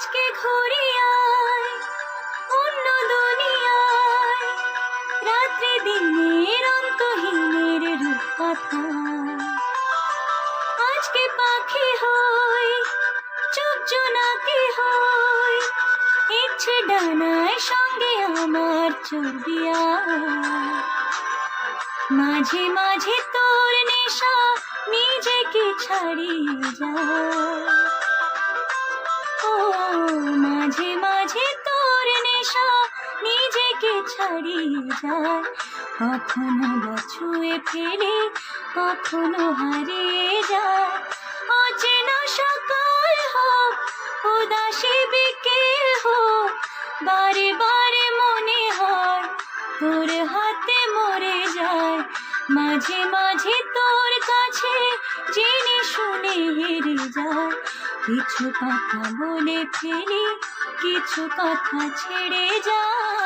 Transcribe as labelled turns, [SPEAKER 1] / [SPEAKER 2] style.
[SPEAKER 1] আজকে ঘুরে আয় অন্য দুনিয়ায়, রাত্রি দিনের অন্তহীনের রূপ কথা। আজকে পাখি হই চোখ জোনাকি হই, ইচ্ছে ডানায় সঙ্গে আমার চড়বিয়া। মাঝে মাঝে তোর নেশা নিজেকে ছাড়িয়ে যায়, ও মাঝে মাঝে তোর নেশা নিজেকে ছাড়িয়ে যায়। কখনো ছুঁয়ে ফেলে কখনো হারিয়ে যায়, অচেনা সকাল হোক উদাসী বিকেল হোক, বারে বারে মনে হয় তোর হাতে মরে যায়। মাঝে মাঝে তোর কাছে জেনে শুনে হেরে যায়, কিছু কথা বলে ফেলি কিছু কথা ছেড়ে যায়।